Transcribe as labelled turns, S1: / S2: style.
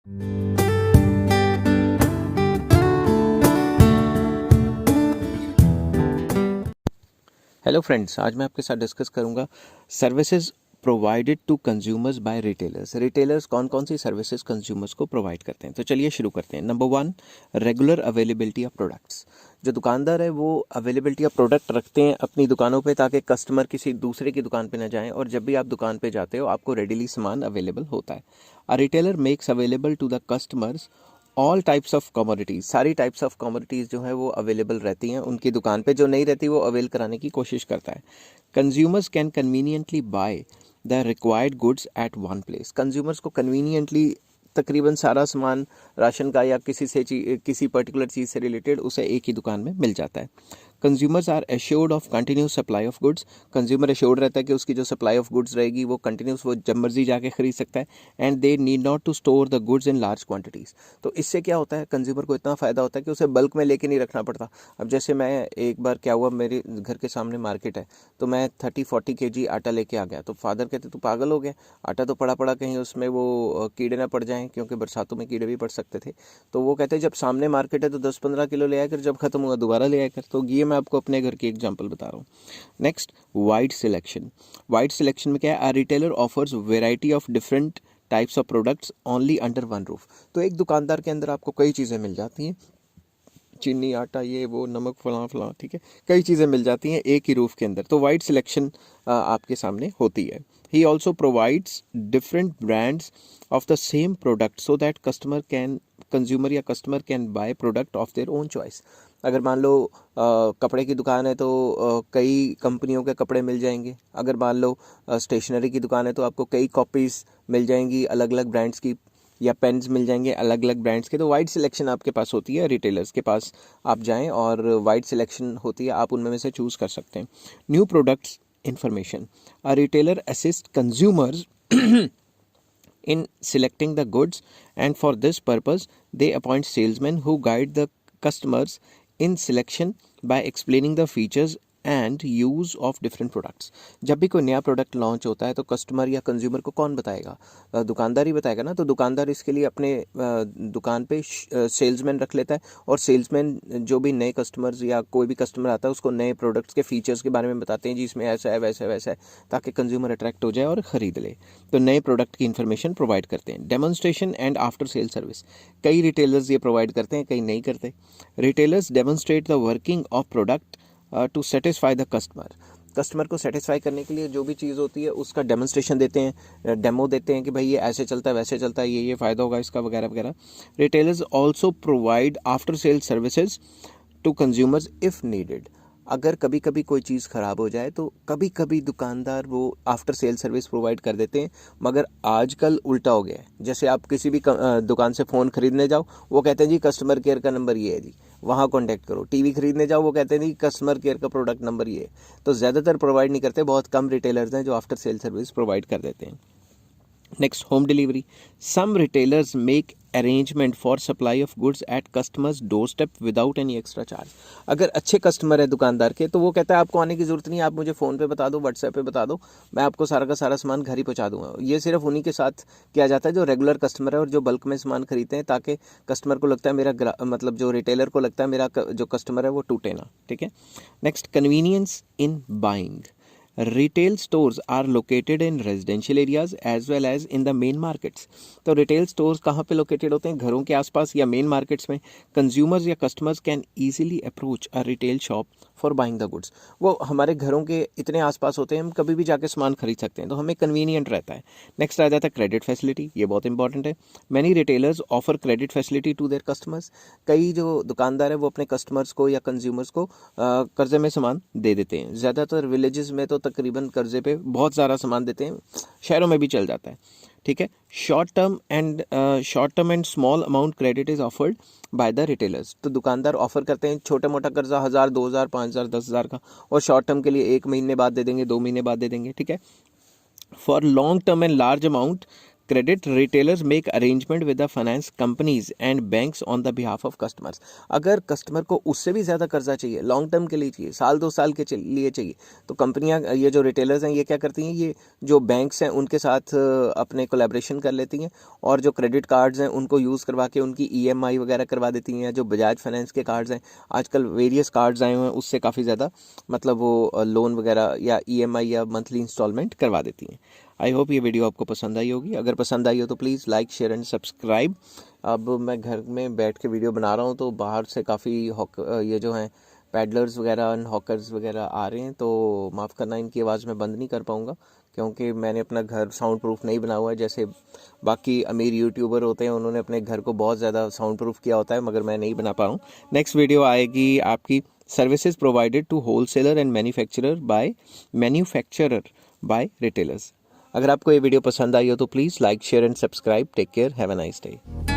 S1: Hello friends, आज मैं आपके साथ डिस्कस करूंगा services provided to consumers by retailers. Retailers कौन कौन सी सर्विसेज कंज्यूमर्स को प्रोवाइड करते हैं। तो चलिए शुरू करते हैं। Number 1, regular availability of products. जो दुकानदार है वो अवेलेबिलिटी ऑफ प्रोडक्ट रखते हैं अपनी दुकानों पे, ताकि कस्टमर किसी दूसरे की दुकान पे ना जाएं, और जब भी आप दुकान पे जाते हो आपको रेडिली सामान अवेलेबल होता है। A retailer makes available to the customers all types of commodities. सारी टाइप्स ऑफ कमोडिटीज़ जो है वो अवेलेबल रहती हैं उनकी दुकान पे, जो नहीं रहती वो अवेल कराने की कोशिश करता है। Consumers can conveniently by the required goods at one place. Consumers को कन्वीनियंटली तकरीबन सारा सामान राशन का या किसी पर्टिकुलर चीज़ से रिलेटेड उसे एक ही दुकान में मिल जाता है। Consumers are assured of continuous supply of goods. Consumer assured रहता है कि उसकी जो सप्लाई ऑफ गुड्स रहेगी वो कंटिन्यूस, वो जब मर्जी जाके खरीद सकता है। And they need not to store the goods in large quantities. तो इससे क्या होता है, कंज्यूमर को इतना फ़ायदा होता है कि उसे बल्क में लेके नहीं रखना पड़ता। अब जैसे मैं एक बार क्या हुआ, मेरे घर के सामने मार्केट है, तो मैं 30-40 kg आटा लेके आ गया। तो फादर कहते तू पागल हो गया, आटा तो पड़ा पड़ा कहीं उसमें वो कीड़े ना पड़ जाएं, क्योंकि बरसातों में कीड़े भी पड़ सकते थे। तो वो कहते जब सामने मार्केट है तो 10-15 किलो ले आया कर, जब खत्म हुआ दोबारा ले आया कर। तो ये मैं आपको अपने घर की एग्जांपल बता रहा हूँ। Next, wide selection. Wide selection में क्या है, a retailer offers variety of different types of products only under one roof. तो एक दुकानदार के अंदर आपको कई चीज़ें मिल जाती हैं, चीनी, आटा, ये वो, नमक, फलां फलां, ठीक है, कई चीज़ें मिल जाती हैं एक ही रूफ के अंदर। तो वाइड सिलेक्शन आपके सामने होती है। He also provides different brands of the same product so that consumer या customer can buy product of their own choice. अगर मान लो कपड़े की दुकान है तो कई कंपनियों के कपड़े मिल जाएंगे। अगर मान लो स्टेशनरी की दुकान है तो आपको कई कॉपीज़ मिल जाएंगी अलग अलग ब्रांड्स की, या पेन्स मिल जाएंगे अलग अलग ब्रांड्स के। तो वाइड सिलेक्शन आपके पास होती है। रिटेलर्स के पास आप जाएं और वाइड सिलेक्शन होती है, आप उनमें से चूज़ कर सकते हैं। New products information. A retailer assist consumers in selecting the goods, and for this purpose they appoint salesmen who guide the customers in selection by explaining the features and use of different products. जब भी कोई नया product launch होता है तो customer या consumer को कौन बताएगा, दुकानदार ही बताएगा ना। तो दुकानदार इसके लिए अपने दुकान पे सेल्समैन रख लेता है, और सेल्समैन जो भी नए कस्टमर्स या कोई भी कस्टमर आता है उसको नए प्रोडक्ट्स के फीचर्स के बारे में बताते हैं, जी इसमें ऐसा है वैसा है वैसा है, ताकि कंज्यूमर अट्रैक्ट हो जाए और ख़रीद ले। तो नए प्रोडक्ट की इन्फॉर्मेशन प्रोवाइड करते हैं। Demonstration and after sale service. कई रिटेलर्स ये प्रोवाइड करते हैं, कई नहीं करते। Retailers demonstrate the working of product to satisfy the customer. Customer को सेटिस्फाई करने के लिए जो भी चीज़ होती है उसका डेमोन्स्ट्रेशन देते हैं, डेमो देते हैं कि भाई ये ऐसे चलता है वैसे चलता है, ये फ़ायदा होगा इसका, वगैरह वगैरह। Retailers also provide after sale services to consumers if needed. अगर कभी कभी कोई चीज़ ख़राब हो जाए तो कभी कभी दुकानदार वो आफ्टर सेल सर्विस प्रोवाइड कर देते हैं। मगर आजकल उल्टा हो गया है। जैसे आप किसी भी दुकान से फ़ोन ख़रीदने जाओ, वो कहते हैं जी कस्टमर केयर का नंबर ये है जी, वहाँ कॉन्टैक्ट करो। टीवी खरीदने जाओ, वो कहते हैं जी कस्टमर केयर का प्रोडक्ट नंबर ये है। तो ज़्यादातर प्रोवाइड नहीं करते, बहुत कम रिटेलर्स हैं जो आफ्टर सेल सर्विस प्रोवाइड कर देते हैं। Next, home delivery. Some retailers make arrangement for supply of goods at customers door step without any extra charge. अगर अच्छे कस्टमर है दुकानदार के तो वो कहता है आपको आने की ज़रूरत नहीं है, आप मुझे फ़ोन पे बता दो, व्हाट्सएप पे बता दो, मैं आपको सारा का सारा सामान घर ही पहुंचा दूंगा। ये सिर्फ उन्हीं के साथ किया जाता है जो रेगुलर कस्टमर है और जो बल्क में सामान खरीदते हैं, ताकि कस्टमर को लगता है मतलब जो रिटेलर को लगता है मेरा जो कस्टमर है वो टूटे ना। ठीक है। Next, convenience in buying. Retail stores are located in residential areas as well as in the main markets. तो रिटेल स्टोर्स कहाँ पे लोकेटेड होते हैं, घरों के आसपास या मेन मार्केट्स में। कंज्यूमर्स या customers can easily approach a retail shop for buying the goods. वो हमारे घरों के इतने आसपास होते हैं, हम कभी भी जाके सामान खरीद सकते हैं, तो हमें कन्वीनियंट रहता है। नेक्स्ट आ जाता है क्रेडिट फैसिलिटी। ये बहुत इंपॉर्टेंट है। Many retailers offer credit facility to their customers. कई जो दुकानदार है वो अपने कस्टमर्स को या कंज्यूमर्स को कर्जे में सामान दे देते हैं। ज़्यादातर विलेजेस में तो तकरीबन कर्जे पे बहुत सारा सामान देते हैं, शहरों में भी चल जाता है। ठीक है। Short term and small amount credit is offered by the retailers. तो दुकानदार ऑफर करते हैं छोटा मोटा कर्जा 1000, 2000, 5000, 10,000 का, और शॉर्ट टर्म के लिए 1 महीने बाद दे देंगे, 2 महीने बाद दे देंगे। ठीक है। For long term and large amount credit retailers make arrangement with the finance companies and banks on the behalf of customers. अगर कस्टमर को उससे भी ज़्यादा कर्जा चाहिए, लॉन्ग टर्म के लिए चाहिए, साल 2 साल के लिए चाहिए, तो कंपनियां, ये जो रिटेलर्स हैं, ये क्या करती हैं, ये जो बैंक्स हैं उनके साथ अपने कोलैबोरेशन कर लेती हैं और जो क्रेडिट कार्ड्स हैं उनको यूज़ करवा के उनकी EMI वगैरह करवा देती हैं। जो बजाज फाइनेंस के कार्ड्स हैं, आजकल वेरियस कार्ड्स आए हुए हैं, उससे काफ़ी ज़्यादा मतलब वो लोन वगैरह या EMI या मंथली इंस्टॉलमेंट करवा देती हैं। आई होप ये वीडियो आपको पसंद आई होगी। अगर पसंद आई हो तो please like, share and subscribe. अब मैं घर में बैठ के वीडियो बना रहा हूँ तो बाहर से काफ़ी ये जो हैं पैडलर्स वगैरह एंड हॉकर्स वगैरह आ रहे हैं, तो माफ़ करना, इनकी आवाज़ मैं बंद नहीं कर पाऊँगा क्योंकि मैंने अपना घर साउंड प्रूफ नहीं बना हुआ है। जैसे बाकी अमीर यूट्यूबर होते हैं, उन्होंने अपने घर को बहुत ज़्यादा साउंड प्रूफ किया होता है, मगर मैं नहीं बना पा रहा हूँ। नेक्स्ट वीडियो आएगी आपकी services provided to wholesaler and manufacturer by retailers. अगर आपको ये वीडियो पसंद आई हो तो please like, share and subscribe. Take care, have a nice day.